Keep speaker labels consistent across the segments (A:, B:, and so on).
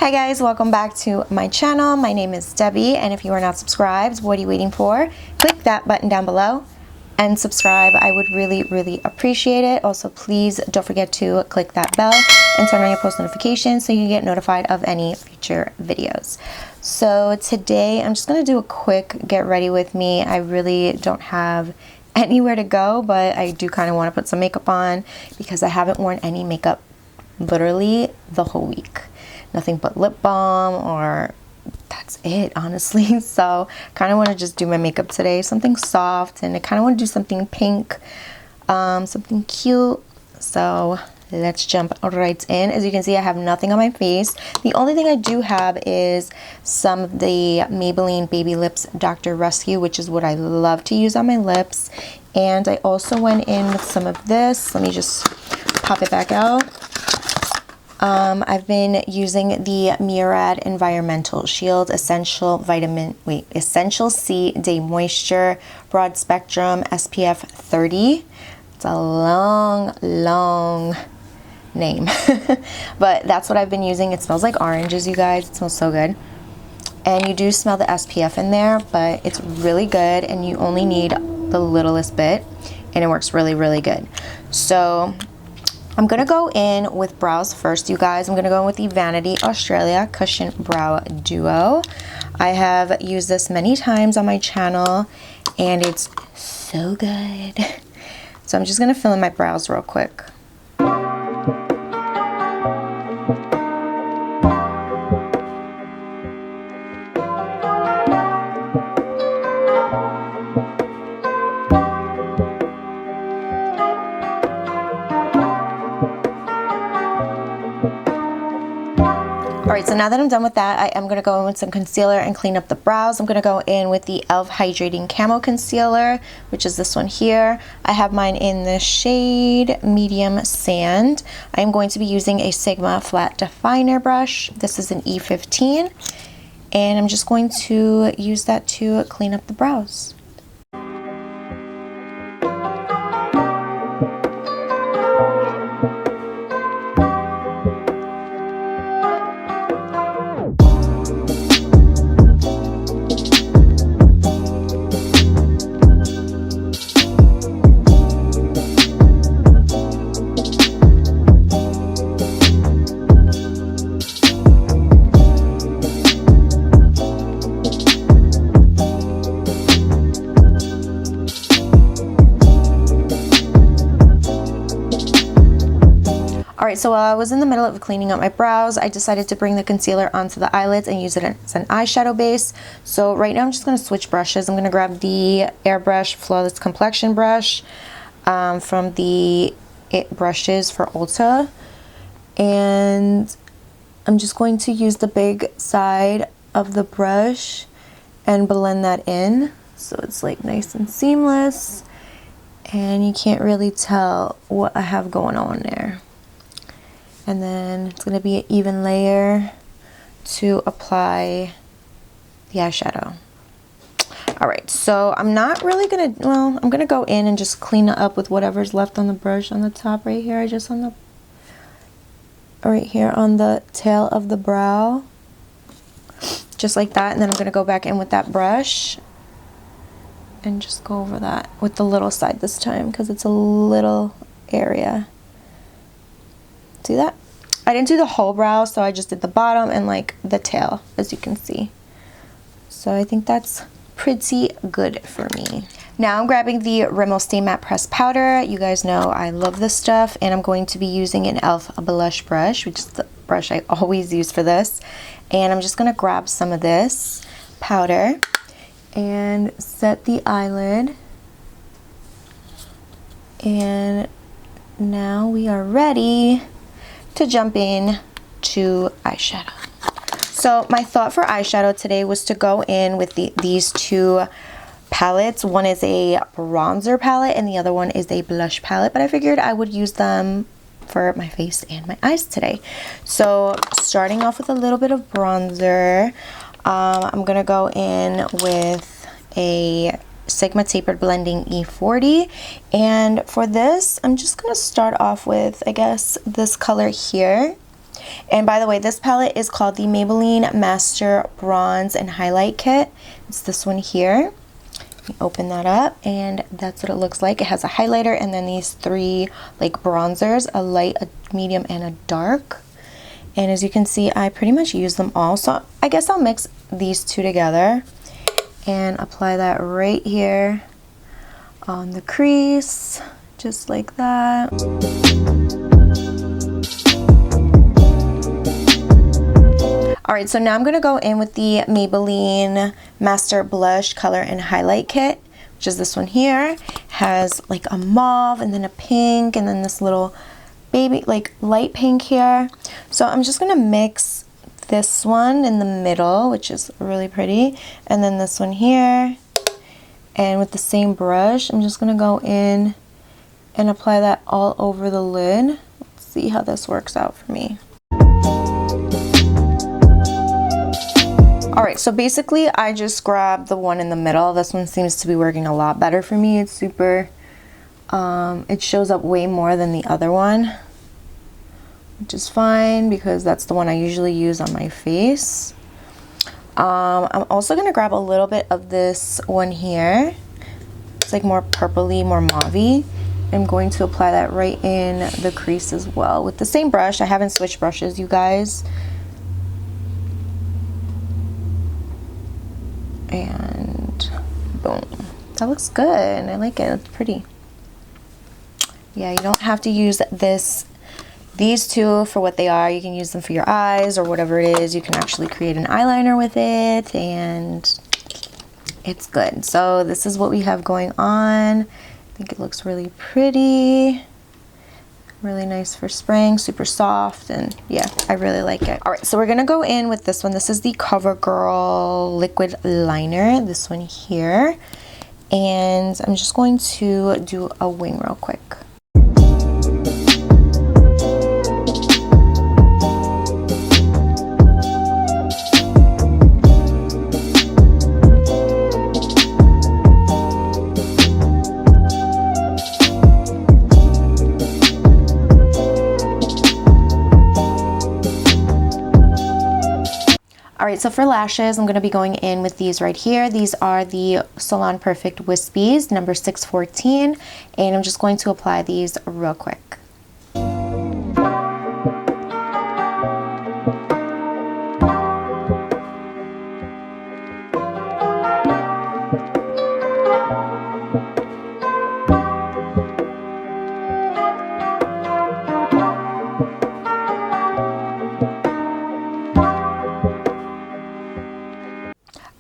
A: Hi guys, welcome back to my channel. My name is Debbie, and if you are not subscribed, what are you waiting for? Click that button down below and subscribe. I would really appreciate it. Also, please don't forget to click that bell and turn on your post notifications so you get notified of any future videos. So today I'm just gonna do a quick get ready with me. I really don't have anywhere to go, but I do kind of want to put some makeup on because I haven't worn any makeup literally the whole week. Nothing but lip balm, or that's it, honestly. So kind of want to just do my makeup today, something soft, and I kind of want to do something pink, something cute. So let's jump right in. As you can see, I have nothing on my face. The only thing I do have is some of the Maybelline Baby Lips Dr. Rescue, which is what I love to use on my lips. And I also went in with some of this. Let me just pop it back out. I've been using the Murad Environmental Shield Essential C Day Moisture Broad Spectrum SPF 30. It's a long name, but that's what I've been using. It smells like oranges, you guys. It smells so good. And you do smell the SPF in there, but it's really good, and you only need the littlest bit, and it works really good. So I'm gonna go in with brows first, you guys. I'm gonna go in with the Vanity Australia Cushion Brow Duo. I have used this many times on my channel, and it's so good. So I'm just gonna fill in my brows real quick. Alright, so now that I'm done with that, I am going to go in with some concealer and clean up the brows. I'm going to go in with the e.l.f. Hydrating Camo Concealer, which is this one here. I have mine in the shade Medium Sand. I am going to be using a Sigma Flat Definer brush. This is an E15. And I'm just going to use that to clean up the brows. Alright, so while I was in the middle of cleaning up my brows, I decided to bring the concealer onto the eyelids and use it as an eyeshadow base. So right now I'm just going to switch brushes. I'm going to grab the Airbrush Flawless Complexion brush from the It Brushes for Ulta. And I'm just going to use the big side of the brush and blend that in. So it's like nice and seamless. And you can't really tell what I have going on there. And then it's going to be an even layer to apply the eyeshadow. Alright, so I'm not really going to, well, I'm going to go in and just clean it up with whatever's left on the brush on the top right here. Right here on the tail of the brow. Just like that. And then I'm going to go back in with that brush and just go over that with the little side this time because it's a little area. See that? I didn't do the whole brow, so I just did the bottom and like the tail, as you can see. So I think that's pretty good for me. Now I'm grabbing the Rimmel Stay Matte Press Powder. You guys know I love this stuff, and I'm going to be using an e.l.f. blush brush, which is the brush I always use for this. And I'm just gonna grab some of this powder and set the eyelid. And now we are ready to jump in to eyeshadow. So my thought for eyeshadow today was to go in with these two palettes. One is a bronzer palette and the other one is a blush palette, but I figured I would use them for my face and my eyes today. So starting off with a little bit of bronzer, I'm gonna go in with a Sigma Tapered Blending E40, and for this I'm just gonna start off with, I guess, this color here. And by the way, this palette is called the Maybelline Master Bronze and Highlight Kit. It's this one here. Open that up and that's what it looks like. It has a highlighter and then these three like bronzers, a light, a medium, and a dark. And as you can see, I pretty much use them all. So I guess I'll mix these two together and apply that right here on the crease, just like that. All right, so now I'm gonna go in with the Maybelline Master Blush Color and Highlight Kit, which is this one here. Has like a mauve and then a pink and then this little baby like light pink here. So I'm just gonna mix this one in the middle, which is really pretty, and then this one here. And with the same brush, I'm just gonna go in and apply that all over the lid. Let's see how this works out for me. All right, so basically I just grabbed the one in the middle. This one seems to be working a lot better for me. It's super, it shows up way more than the other one, which is fine because that's the one I usually use on my face. I'm also gonna grab a little bit of this one here. It's like more purpley, more mauve-y. I'm going to apply that right in the crease as well with the same brush. I haven't switched brushes, you guys. And boom, that looks good. I like it. It's pretty. Yeah, you don't have to use these two for what they are. You can use them for your eyes or whatever it is. You can actually create an eyeliner with it and it's good. So this is what we have going on. I think it looks really pretty. Really nice for spring, super soft, and yeah, I really like it. All right, so we're gonna go in with this one. This is the CoverGirl liquid liner, this one here. And I'm just going to do a wing real quick. All right, so for lashes, I'm gonna be going in with these right here. These are the Salon Perfect Wispies, number 614, and I'm just going to apply these real quick.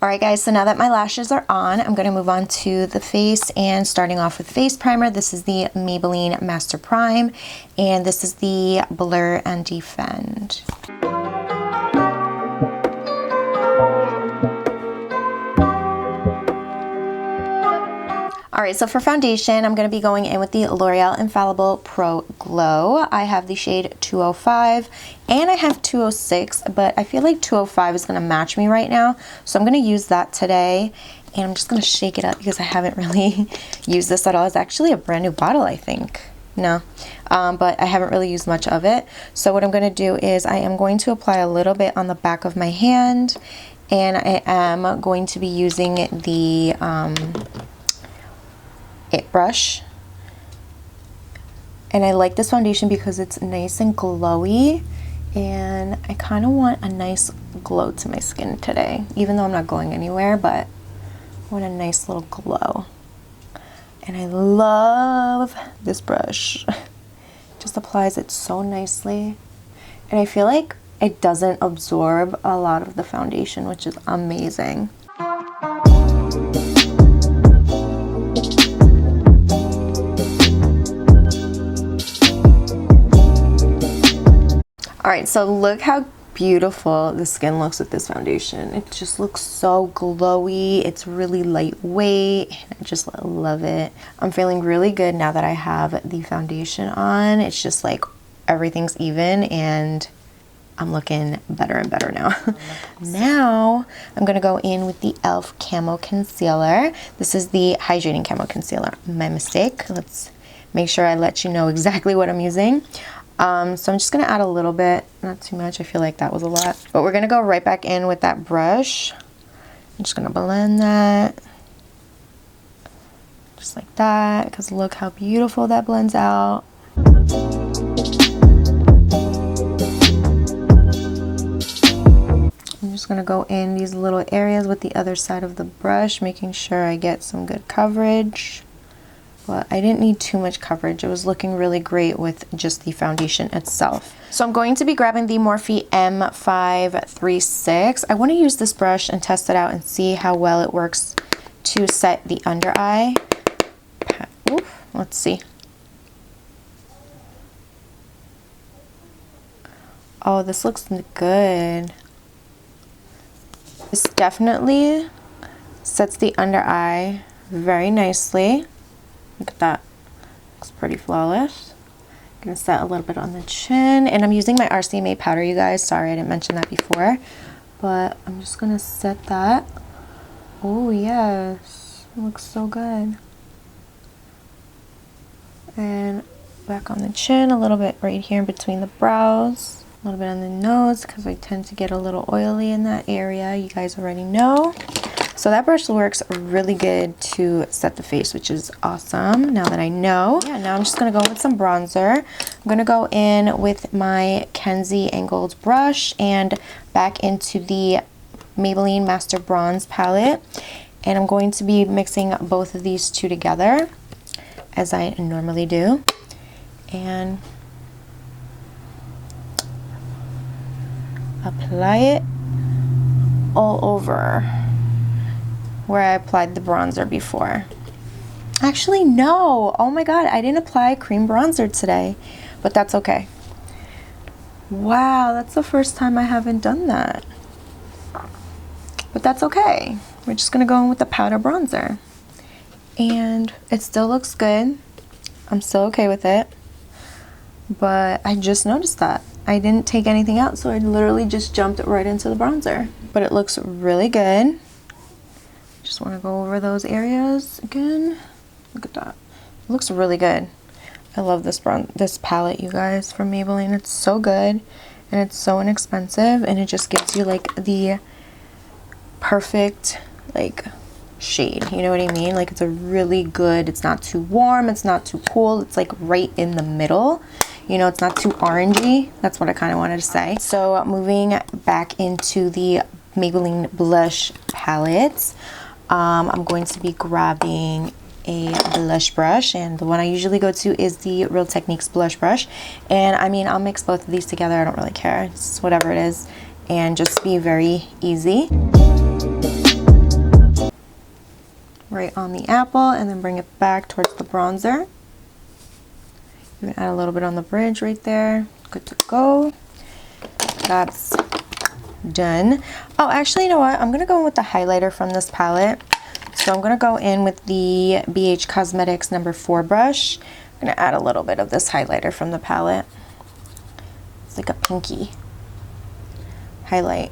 A: Alright guys, so now that my lashes are on, I'm going to move on to the face and starting off with face primer. This is the Maybelline Master Prime and this is the Blur and Defend. Alright, so for foundation, I'm going to be going in with the L'Oreal Infallible Pro Glow. I have the shade 205 and I have 206, but I feel like 205 is going to match me right now. So I'm going to use that today and I'm just going to shake it up because I haven't really used this at all. It's actually a brand new bottle, I think. No, but I haven't really used much of it. So what I'm going to do is I am going to apply a little bit on the back of my hand and I am going to be using the It brush, and I like this foundation because it's nice and glowy and I kind of want a nice glow to my skin today, even though I'm not going anywhere, but I want a nice little glow. And I love this brush. Just applies it so nicely and I feel like it doesn't absorb a lot of the foundation, which is amazing. Alright, so look how beautiful the skin looks with this foundation. It just looks so glowy. It's really lightweight and I just love it. I'm feeling really good now that I have the foundation on. It's just like everything's even and I'm looking better and better now. Now I'm going to go in with the e.l.f. Camo Concealer. This is the Hydrating Camo Concealer. My mistake. Let's make sure I let you know exactly what I'm using. So I'm just gonna add a little bit, not too much. I feel like that was a lot. But we're gonna go right back in with that brush. I'm just gonna blend that. Just like that, because look how beautiful that blends out. I'm just gonna go in these little areas with the other side of the brush, making sure I get some good coverage. But I didn't need too much coverage. It was looking really great with just the foundation itself. So I'm going to be grabbing the Morphe M536. I want to use this brush and test it out and see how well it works to set the under eye. Oof, let's see. Oh, this looks good. This definitely sets the under eye very nicely. Look at that. Looks pretty flawless. I'm gonna set a little bit on the chin, and I'm using my RCMA powder, you guys. Sorry, I didn't mention that before, but I'm just gonna set that. Oh yes, it looks so good. And back on the chin, a little bit right here in between the brows, a little bit on the nose because I tend to get a little oily in that area. You guys already know. So that brush works really good to set the face, which is awesome now that I know. Yeah, now I'm just gonna go with some bronzer. I'm gonna go in with my Kenzie angled brush and back into the Maybelline Master Bronze palette. And I'm going to be mixing both of these two together, as I normally do. And apply it all over where I applied the bronzer before. Actually, no. Oh my god, I didn't apply cream bronzer today, but that's okay. Wow, that's the first time I haven't done that. But that's okay. We're just gonna go in with the powder bronzer. And it still looks good. I'm still okay with it. But I just noticed that. I didn't take anything out, so I literally just jumped right into the bronzer. But it looks really good. Just want to go over those areas again. Look at that. It looks really good. I love this palette, you guys, from Maybelline. It's so good and it's so inexpensive, and it just gives you like the perfect like shade, you know what I mean? Like it's a really good, it's not too warm, it's not too cool, it's like right in the middle. You know, it's not too orangey. That's what I kind of wanted to say. So moving back into the Maybelline blush palettes, I'm going to be grabbing a blush brush, and the one I usually go to is the Real Techniques blush brush. And I mean, I'll mix both of these together. I don't really care. It's whatever it is, and just be very easy. Right on the apple, and then bring it back towards the bronzer. You can add a little bit on the bridge right there. Good to go. That's done. Oh, actually, you know what? I'm going to go in with the highlighter from this palette. So I'm going to go in with the BH Cosmetics number 4 brush. I'm going to add a little bit of this highlighter from the palette. It's like a pinky highlight.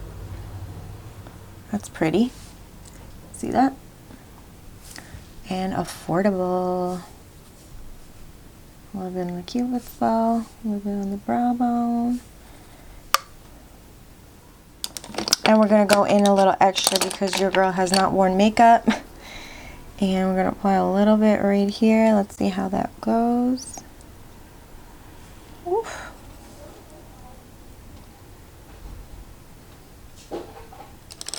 A: That's pretty. See that? And affordable. A little bit on the cupid's bow, a little bit on the brow bone. And we're going to go in a little extra because your girl has not worn makeup. And we're going to apply a little bit right here. Let's see how that goes. Oof.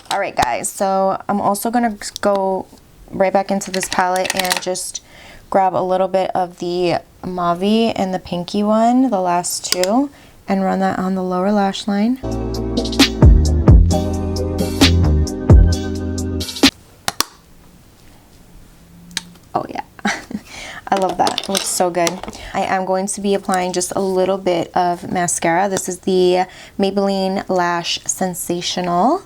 A: Alright guys, so I'm also going to go right back into this palette and just grab a little bit of the mauve and the pinky one, the last two, and run that on the lower lash line. Oh yeah, I love that. It looks so good. I am going to be applying just a little bit of mascara. This is the Maybelline Lash Sensational.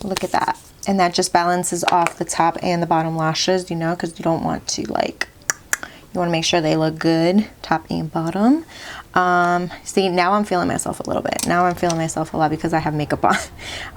A: Look at that. And that just balances off the top and the bottom lashes, you know, because you don't want to like, you want to make sure they look good, top and bottom. See, now I'm feeling myself a little bit. Now I'm feeling myself a lot because I have makeup on.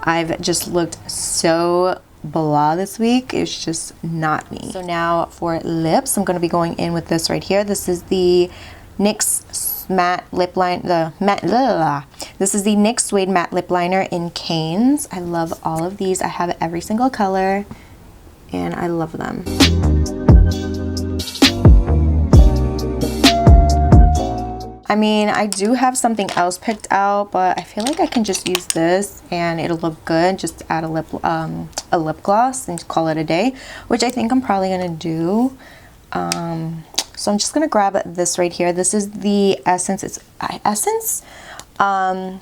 A: I've just looked so blah this week. It's just not me. So now for lips, I'm going to be going in with this right here. This is the NYX matte lip line, this is the NYX Suede matte lip liner in Canes. I love all of these. I have every single color and I love them. I mean, I do have something else picked out, but I feel like I can just use this and it'll look good. Just add a lip gloss and call it a day, which I think I'm probably gonna do. So I'm just gonna grab this right here. This is the Essence. It's Essence. The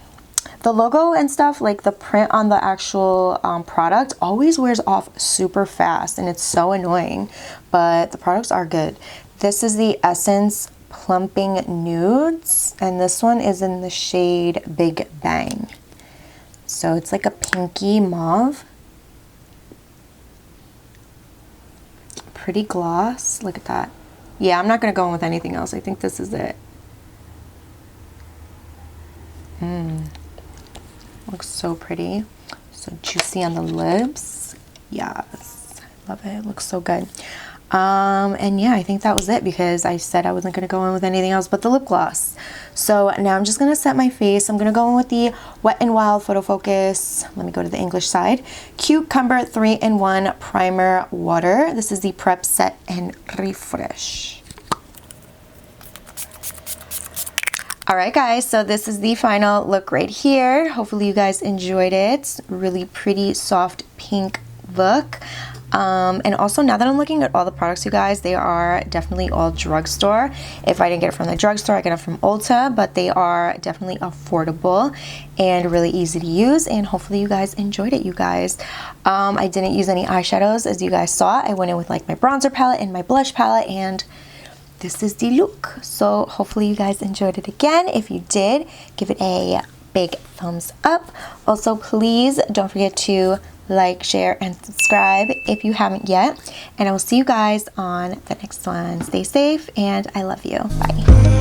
A: logo and stuff, like the print on the actual product, always wears off super fast, and it's so annoying. But the products are good. This is the Essence Plumping Nudes, and this one is in the shade Big Bang. So it's like a pinky mauve. Pretty gloss. Look at that. Yeah, I'm not gonna go in with anything else. I think this is it. Looks so pretty. So juicy on the lips. Yes, love it. It looks so good. And yeah, I think that was it, because I said I wasn't gonna go in with anything else but the lip gloss. So now I'm just gonna set my face. I'm gonna go in with the Wet n Wild Photo Focus. Let me go to the English side. Cucumber 3-in-1 Primer Water. This is the Prep, Set, and Refresh. Alright guys, so this is the final look right here. Hopefully you guys enjoyed it. Really pretty soft pink look. And also, now that I'm looking at all the products, you guys, they are definitely all drugstore. If I didn't get it from the drugstore, I get it from Ulta, but they are definitely affordable and really easy to use, and hopefully you guys enjoyed it, you guys. I didn't use any eyeshadows, as you guys saw. I went in with like my bronzer palette and my blush palette, and this is the look. So hopefully you guys enjoyed it again. If you did, give it a big thumbs up. Also, please don't forget to like, share, and subscribe if you haven't yet. And I will see you guys on the next one. Stay safe, and I love you. Bye.